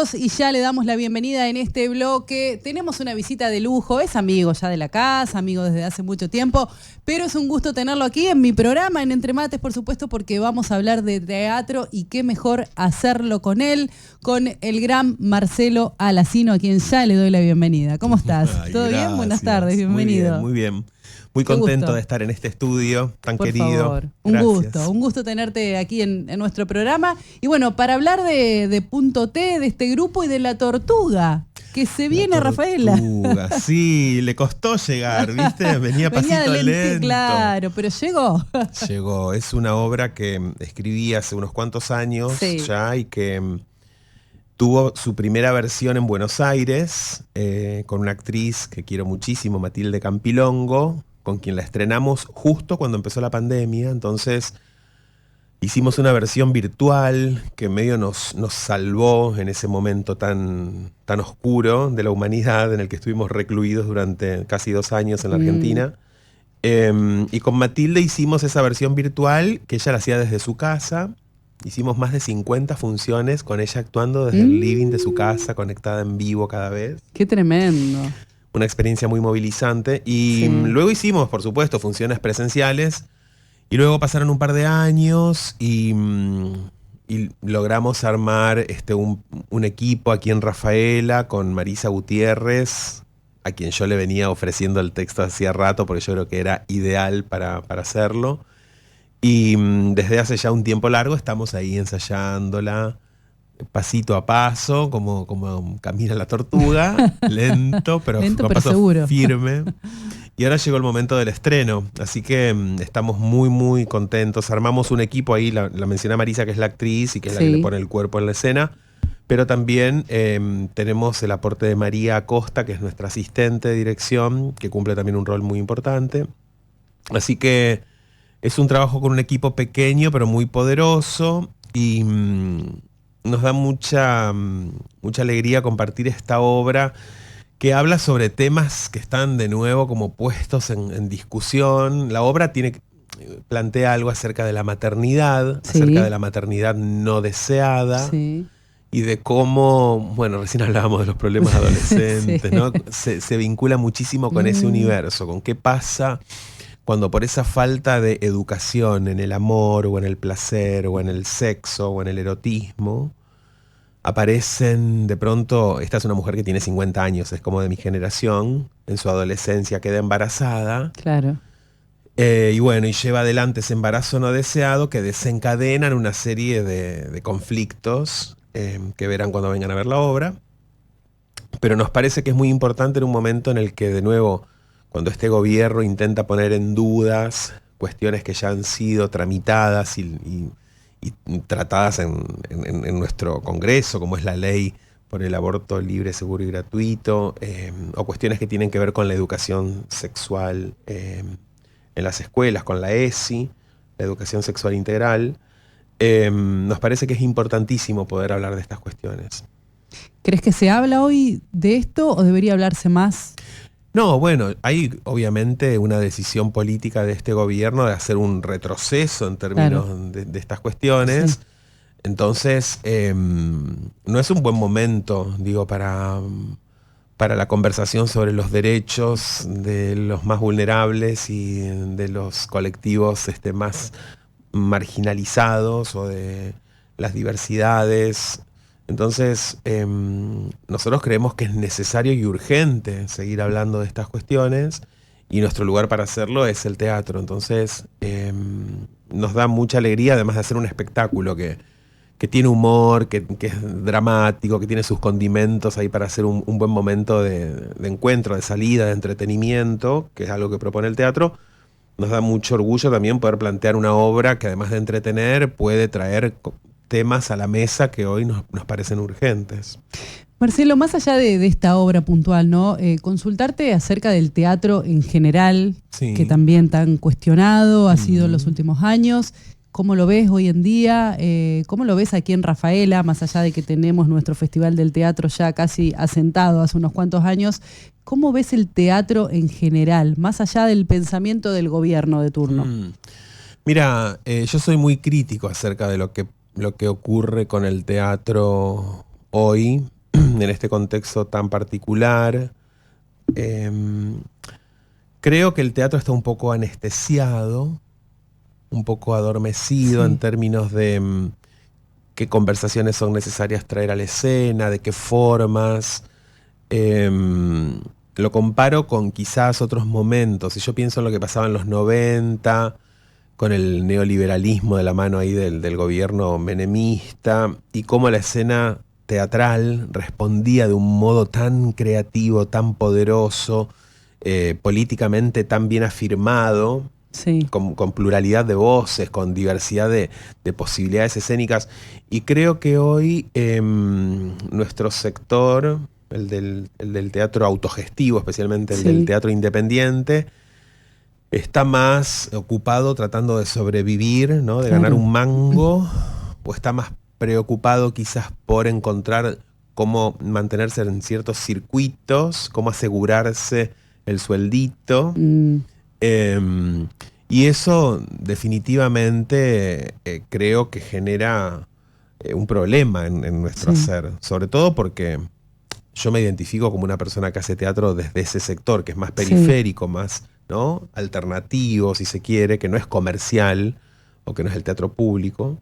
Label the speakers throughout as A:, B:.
A: minutos y ya le damos la bienvenida en este bloque. Tenemos una visita de lujo, es amigo ya de la casa, amigo desde hace mucho tiempo, pero es un gusto tenerlo aquí en mi programa, en Entre Mates, por supuesto, porque vamos a hablar de teatro y qué mejor hacerlo con él, con el gran Marcelo Alacino, a quien ya le doy la bienvenida. ¿Cómo estás?
B: Ay,
A: ¿Todo
B: gracias.
A: bien? Buenas tardes, bienvenido.
B: Muy bien. Muy
A: Qué
B: contento
A: gusto
B: de estar en este estudio tan
A: Por
B: querido.
A: favor,
B: Gracias.
A: un gusto tenerte aquí en nuestro programa. Y bueno, para hablar de Punto T, de este grupo y de La Tortuga, que se viene, Rafaela.
B: Sí, le costó llegar, ¿viste? Venía pasito lento.
A: Claro, pero llegó.
B: Llegó. Es una obra que escribí hace unos cuantos años ya y que tuvo su primera versión en Buenos Aires con una actriz que quiero muchísimo, Matilde Campilongo, con quien la estrenamos justo cuando empezó la pandemia. Entonces hicimos una versión virtual que medio nos salvó en ese momento tan oscuro de la humanidad en el que estuvimos recluidos durante casi 2 años en la Argentina. Y con Matilde hicimos esa versión virtual que ella la hacía desde su casa. Hicimos más de 50 funciones con ella actuando desde el living de su casa, conectada en vivo cada vez.
A: ¡Qué tremendo!
B: Una experiencia muy movilizante. Y luego hicimos, por supuesto, funciones presenciales. Y luego pasaron un par de años y logramos armar un equipo aquí en Rafaela con Marisa Gutiérrez, a quien yo le venía ofreciendo el texto hacía rato porque yo creo que era ideal para hacerlo. Y desde hace ya un tiempo largo estamos ahí ensayándola pasito a paso, como camina la tortuga, lento, pero con paso
A: seguro,
B: firme. Y ahora llegó el momento del estreno, así que estamos muy, muy contentos. Armamos un equipo ahí, la mencioné a Marisa, que es la actriz y que es la que le pone el cuerpo en la escena. Pero también tenemos el aporte de María Acosta, que es nuestra asistente de dirección, que cumple también un rol muy importante. Así que es un trabajo con un equipo pequeño, pero muy poderoso. Y nos da mucha alegría compartir esta obra que habla sobre temas que están de nuevo como puestos en discusión. La obra plantea algo acerca de la maternidad, acerca de la maternidad no deseada, y de cómo, bueno, recién hablábamos de los problemas adolescentes, ¿no? Se vincula muchísimo con ese universo, con qué pasa cuando por esa falta de educación en el amor, o en el placer, o en el sexo, o en el erotismo, aparecen de pronto. Esta es una mujer que tiene 50 años, es como de mi generación, en su adolescencia queda embarazada.
A: Claro.
B: Y bueno, y lleva adelante ese embarazo no deseado que desencadenan una serie de conflictos que verán cuando vengan a ver la obra. Pero nos parece que es muy importante en un momento en el que, de nuevo, cuando este gobierno intenta poner en dudas cuestiones que ya han sido tramitadas y tratadas en nuestro Congreso, como es la ley por el aborto libre, seguro y gratuito, o cuestiones que tienen que ver con la educación sexual en las escuelas, con la ESI, la educación sexual integral. Nos parece que es importantísimo poder hablar de estas cuestiones.
A: ¿Crees que se habla hoy de esto o debería hablarse más?
B: No, bueno, hay obviamente una decisión política de este gobierno de hacer un retroceso en términos de estas cuestiones. Entonces, no es un buen momento, digo, para la conversación sobre los derechos de los más vulnerables y de los colectivos más marginalizados, o de las diversidades. Entonces, nosotros creemos que es necesario y urgente seguir hablando de estas cuestiones, y nuestro lugar para hacerlo es el teatro. Entonces, nos da mucha alegría, además de hacer un espectáculo que tiene humor, que es dramático, que tiene sus condimentos ahí para hacer un buen momento de encuentro, de salida, de entretenimiento, que es algo que propone el teatro. Nos da mucho orgullo también poder plantear una obra que, además de entretener, puede traer temas a la mesa que hoy nos parecen urgentes.
A: Marcelo, más allá de esta obra puntual, ¿no? Consultarte acerca del teatro en general, que también tan cuestionado ha sido en los últimos años. ¿Cómo lo ves hoy en día? ¿Cómo lo ves aquí en Rafaela, más allá de que tenemos nuestro Festival del Teatro ya casi asentado hace unos cuantos años? ¿Cómo ves el teatro en general, más allá del pensamiento del gobierno de turno?
B: Mira, yo soy muy crítico acerca de lo que ocurre con el teatro hoy, en este contexto tan particular. Creo que el teatro está un poco anestesiado, un poco adormecido en términos de qué conversaciones son necesarias traer a la escena, de qué formas. Lo comparo con quizás otros momentos. Si yo pienso en lo que pasaba en los 90, con el neoliberalismo de la mano ahí del gobierno menemista, y cómo la escena teatral respondía de un modo tan creativo, tan poderoso, políticamente tan bien afirmado, con pluralidad de voces, con diversidad de posibilidades escénicas. Y creo que hoy nuestro sector, el del teatro autogestivo, especialmente el del teatro independiente, está más ocupado tratando de sobrevivir, ¿no? De ganar un mango, o está más preocupado quizás por encontrar cómo mantenerse en ciertos circuitos, cómo asegurarse el sueldito. Y eso definitivamente creo que genera un problema en nuestro hacer, sobre todo porque yo me identifico como una persona que hace teatro desde ese sector, que es más periférico, más, ¿no?, alternativo, si se quiere, que no es comercial o que no es el teatro público.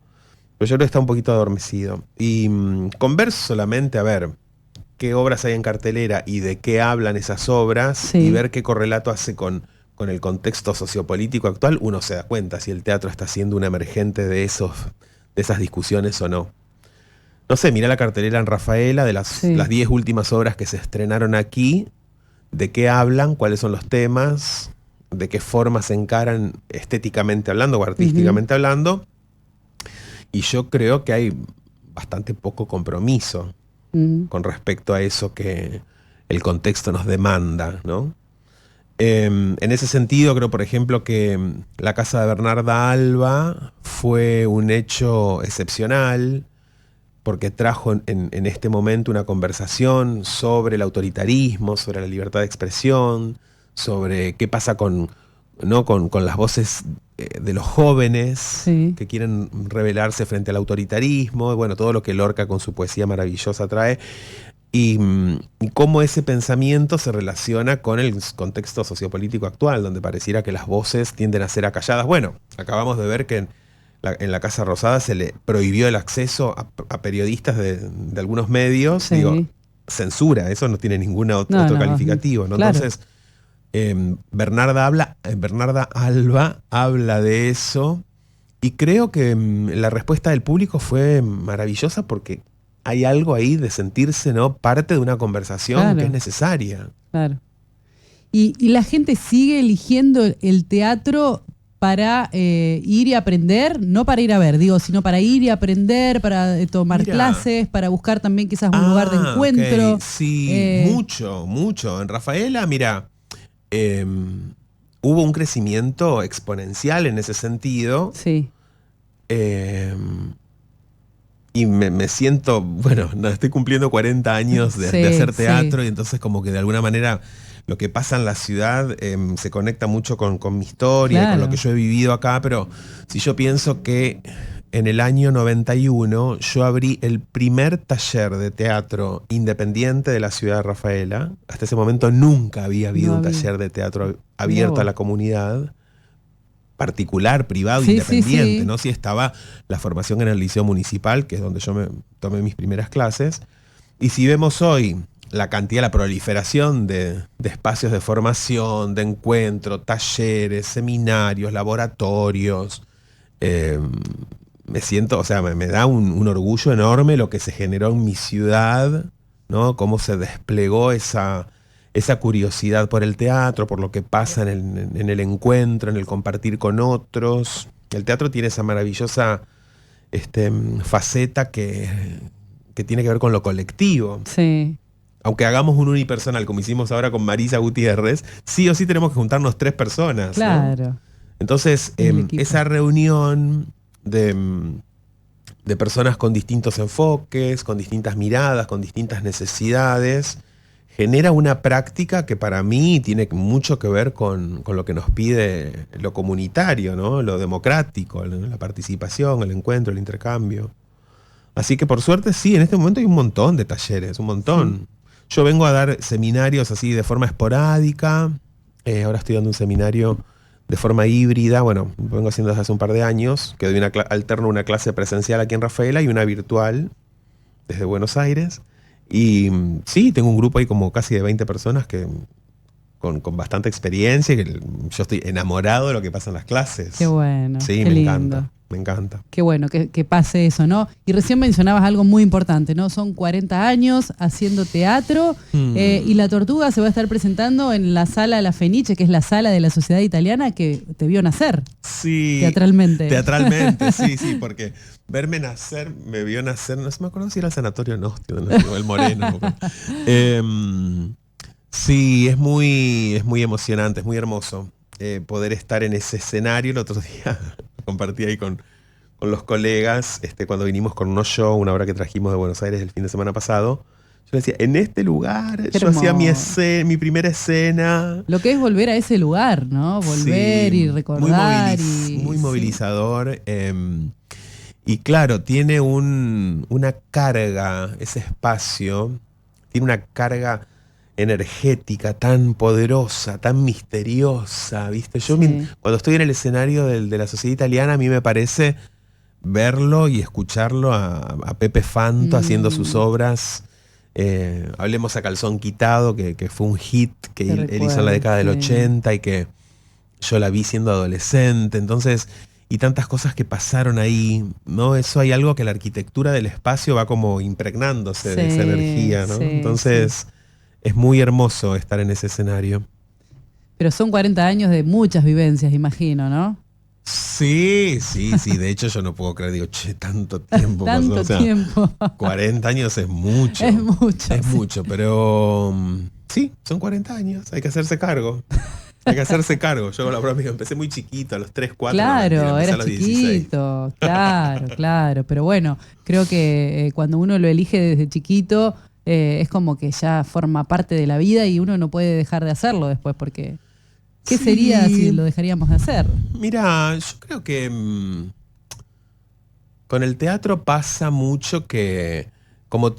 B: Pero yo creo que está un poquito adormecido. Y converso solamente a ver qué obras hay en cartelera y de qué hablan esas obras, y ver qué correlato hace con el contexto sociopolítico actual. Uno se da cuenta si el teatro está siendo un emergente de esas discusiones o no. No sé, mirá la cartelera en Rafaela de las 10 últimas obras que se estrenaron aquí, de qué hablan, cuáles son los temas, de qué forma se encaran estéticamente hablando o artísticamente hablando. Y yo creo que hay bastante poco compromiso con respecto a eso que el contexto nos demanda, ¿no? En ese sentido, creo, por ejemplo, que la casa de Bernarda Alba fue un hecho excepcional, porque trajo en este momento una conversación sobre el autoritarismo, sobre la libertad de expresión, sobre qué pasa con las voces de los jóvenes que quieren rebelarse frente al autoritarismo, bueno, todo lo que Lorca con su poesía maravillosa trae, y cómo ese pensamiento se relaciona con el contexto sociopolítico actual, donde pareciera que las voces tienden a ser acalladas. Bueno, acabamos de ver que en la Casa Rosada se le prohibió el acceso a periodistas de algunos medios. Digo, censura, eso no tiene ningún otro calificativo, ¿no? Claro. Entonces, Bernarda Alba habla de eso, y creo que la respuesta del público fue maravillosa, porque hay algo ahí de sentirse, ¿no?, parte de una conversación que es necesaria.
A: Claro. Y la gente sigue eligiendo el teatro para ir y aprender, no para ir a ver, digo, sino para ir y aprender, para tomar clases, para buscar también quizás un lugar de encuentro.
B: Sí, mucho. En Rafaela, mira, hubo un crecimiento exponencial en ese sentido.
A: Sí.
B: Y me siento, bueno, estoy cumpliendo 40 años de hacer teatro, y entonces como que de alguna manera lo que pasa en la ciudad se conecta mucho con mi historia, con lo que yo he vivido acá. Pero si yo pienso que en el año 91 yo abrí el primer taller de teatro independiente de la ciudad de Rafaela, hasta ese momento nunca había habido un taller de teatro abierto a la comunidad, particular, privado, independiente, ¿no? Sí, estaba la formación en el Liceo Municipal, que es donde yo me tomé mis primeras clases. Y si vemos hoy la cantidad, la proliferación de espacios de formación, de encuentro, talleres, seminarios, laboratorios, me siento, o sea, me da un orgullo enorme lo que se generó en mi ciudad, ¿no? Cómo se desplegó esa curiosidad por el teatro, por lo que pasa en el encuentro, en el compartir con otros. El teatro tiene esa maravillosa faceta que tiene que ver con lo colectivo.
A: Sí.
B: Aunque hagamos un unipersonal, como hicimos ahora con Marisa Gutiérrez, sí o sí tenemos que juntarnos 3 personas.
A: Claro.
B: ¿no? Entonces, esa reunión de personas con distintos enfoques, con distintas miradas, con distintas necesidades, genera una práctica que para mí tiene mucho que ver con lo que nos pide lo comunitario, ¿no? Lo democrático, la participación, el encuentro, el intercambio. Así que por suerte sí, en este momento hay un montón de talleres, un montón. Sí. Yo vengo a dar seminarios así de forma esporádica. Ahora estoy dando un seminario de forma híbrida. Bueno, lo vengo haciendo desde hace un par de años, que doy alterno una clase presencial aquí en Rafaela y una virtual desde Buenos Aires. Y sí, tengo un grupo ahí como casi de 20 personas que con bastante experiencia, que yo estoy enamorado de lo que pasa en las clases.
A: Qué bueno.
B: Sí,
A: qué
B: me
A: lindo.
B: encanta. Me encanta.
A: Qué bueno que pase eso, ¿no? Y recién mencionabas algo muy importante, ¿no? Son 40 años haciendo teatro y La Tortuga se va a estar presentando en la sala La Fenice, que es la sala de la Sociedad Italiana que te vio nacer.
B: Sí.
A: Teatralmente.
B: Teatralmente, sí, porque verme nacer, me vio nacer, no me acuerdo si era el Sanatorio Nostio, o el Moreno. Sí, es muy emocionante, es muy hermoso poder estar en ese escenario. El otro día compartí ahí con los colegas, cuando vinimos con unos show, una obra que trajimos de Buenos Aires el fin de semana pasado. Yo decía, en este lugar, yo hacía mi primera escena.
A: Lo que es volver a ese lugar, ¿no? Volver y recordar.
B: Muy movilizador. Y claro, tiene una carga, ese espacio, tiene una carga energética tan poderosa, tan misteriosa, ¿viste? Yo cuando estoy en el escenario de la Sociedad Italiana, a mí me parece verlo y escucharlo a Pepe Fanto haciendo sus obras. Hablemos a Calzón Quitado, que fue un hit que él hizo en la década del 80 y que yo la vi siendo adolescente. Entonces, y tantas cosas que pasaron ahí, ¿no? Eso hay algo que la arquitectura del espacio va como impregnándose de esa energía, ¿no? Entonces, es muy hermoso estar en ese escenario.
A: Pero son 40 años de muchas vivencias, imagino, ¿no?
B: Sí. De hecho, yo no puedo creer, digo, tanto tiempo.
A: Tanto tiempo.
B: 40 años es mucho.
A: Es mucho.
B: Es mucho, pero sí, son 40 años. Hay que hacerse cargo. Hay que hacerse cargo. Yo con la broma empecé muy chiquito, a los 3, 4.
A: Claro, era chiquito. Claro. Pero bueno, creo que cuando uno lo elige desde chiquito, es como que ya forma parte de la vida y uno no puede dejar de hacerlo después, porque ¿qué sería si lo dejaríamos de hacer?
B: Mira, yo creo que con el teatro pasa mucho que como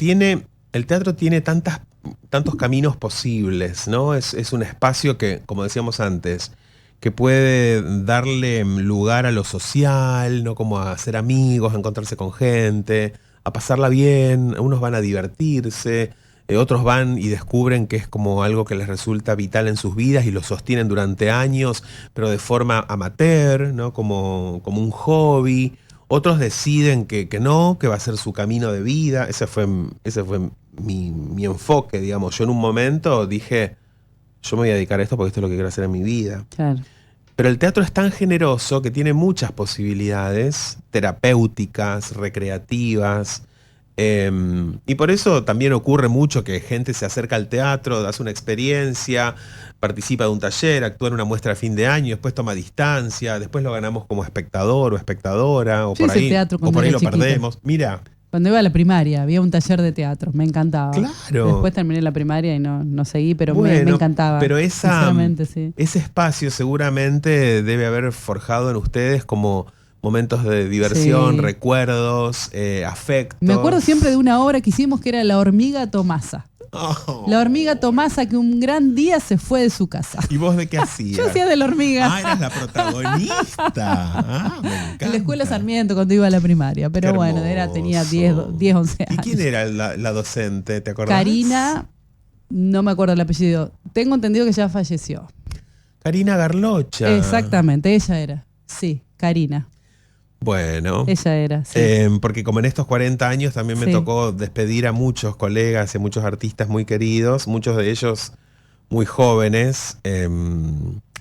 B: el teatro tiene tantos caminos posibles, ¿no? Es un espacio que, como decíamos antes, que puede darle lugar a lo social, ¿no? Como a hacer amigos, a encontrarse con gente, a pasarla bien. Unos van a divertirse, otros van y descubren que es como algo que les resulta vital en sus vidas y lo sostienen durante años, pero de forma amateur, ¿no? Como un hobby. Otros deciden que no, que va a ser su camino de vida. Ese fue mi enfoque, digamos. Yo en un momento dije, yo me voy a dedicar a esto porque esto es lo que quiero hacer en mi vida.
A: Claro.
B: Pero el teatro es tan generoso que tiene muchas posibilidades terapéuticas, recreativas. Y por eso también ocurre mucho que gente se acerca al teatro, hace una experiencia, participa de un taller, actúa en una muestra a fin de año, después toma distancia, después lo ganamos como espectador o espectadora, o por ahí lo perdemos. Mira.
A: Cuando iba a la primaria había un taller de teatro, me encantaba.
B: Claro.
A: Después terminé la primaria y no seguí, pero me encantaba.
B: Pero
A: sí.
B: Ese espacio seguramente debe haber forjado en ustedes como momentos de diversión, recuerdos, afectos.
A: Me acuerdo siempre de una obra que hicimos que era La Hormiga Tomasa.
B: Oh.
A: La hormiga Tomasa, que un gran día se fue de su casa.
B: ¿Y vos de qué hacías?
A: Yo hacía de la hormiga.
B: Eras la protagonista. Me encanta.
A: En la escuela Sarmiento cuando iba a la primaria. Pero bueno, tenía 10, 11 años.
B: ¿Y quién era la docente? ¿Te acordás?
A: Karina, no me acuerdo el apellido. Tengo entendido que ya falleció.
B: Karina Garlocha.
A: Exactamente, ella era. Sí, Karina.
B: Bueno,
A: ella era, sí.
B: Porque como en estos 40 años también me tocó despedir a muchos colegas y a muchos artistas muy queridos, muchos de ellos muy jóvenes.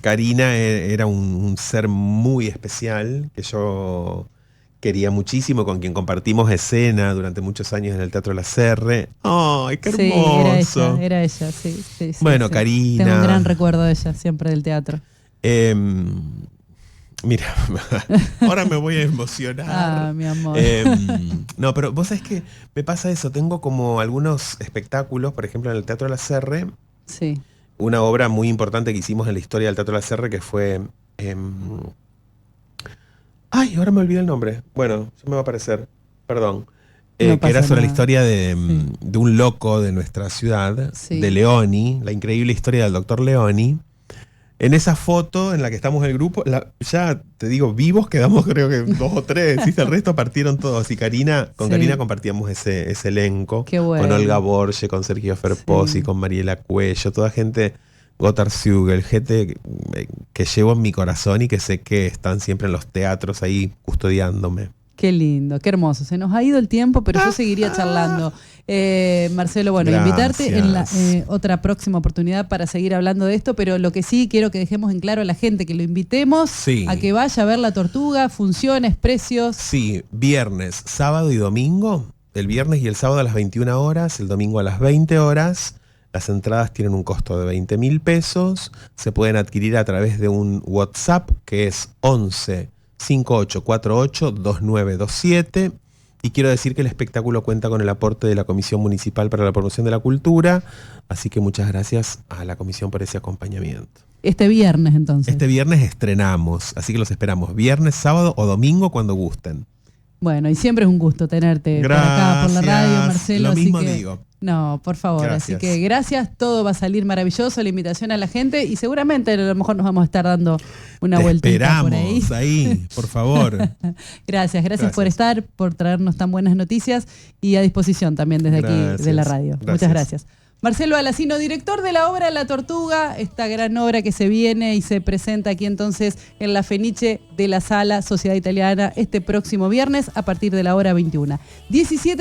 B: Karina era un ser muy especial que yo quería muchísimo, con quien compartimos escena durante muchos años en el Teatro La Serre. ¡Ay, qué hermoso!
A: Sí, era ella, sí.
B: Bueno, sí. Karina.
A: Tengo un gran recuerdo de ella, siempre del teatro.
B: Mira, ahora me voy a emocionar.
A: Mi amor.
B: No, pero vos sabés que me pasa eso. Tengo como algunos espectáculos, por ejemplo, en el Teatro La Serre.
A: Sí.
B: Una obra muy importante que hicimos en la historia del Teatro La Serre que fue... ahora me olvidé el nombre. Bueno, ya me va a aparecer. Perdón. que era sobre la historia de un loco de nuestra ciudad, de Leoni, la increíble historia del doctor Leoni. En esa foto en la que estamos en el grupo, ya te digo, vivos quedamos creo que 2 o 3, ¿sí? El resto partieron todos. Y Karina compartíamos ese elenco.
A: Qué bueno.
B: Con Olga Borge, con Sergio Ferposi, con Mariela Cuello, toda gente, Gotthard Siegel, gente que llevo en mi corazón y que sé que están siempre en los teatros ahí custodiándome.
A: Qué lindo, qué hermoso. Se nos ha ido el tiempo, pero yo seguiría charlando. Marcelo, bueno, invitarte en la otra próxima oportunidad para seguir hablando de esto, pero lo que sí quiero que dejemos en claro a la gente, que lo invitemos a que vaya a ver La Tortuga, funciones, precios.
B: Sí, viernes, sábado y domingo. El viernes y el sábado a las 21 horas, el domingo a las 20 horas. Las entradas tienen un costo de 20.000 pesos. Se pueden adquirir a través de un WhatsApp que es 11 5848 2927. Y quiero decir que el espectáculo cuenta con el aporte de la Comisión Municipal para la Promoción de la Cultura, así que muchas gracias a la Comisión por ese acompañamiento.
A: Este viernes, entonces.
B: Este viernes estrenamos, así que los esperamos viernes, sábado o domingo cuando gusten.
A: Bueno, y siempre es un gusto tenerte por acá, por la radio, Marcelo.
B: Lo mismo digo.
A: No, por favor,
B: gracias.
A: Así que gracias, todo va a salir maravilloso, la invitación a la gente y seguramente a lo mejor nos vamos a estar dando una vueltita por ahí.
B: Ahí, por favor.
A: Gracias por estar, por traernos tan buenas noticias y a disposición también desde aquí de la radio. Muchas gracias. Marcelo Alacino, director de la obra La Tortuga, esta gran obra que se viene y se presenta aquí entonces en la Fenice de la Sala Sociedad Italiana este próximo viernes a partir de la hora 21. 17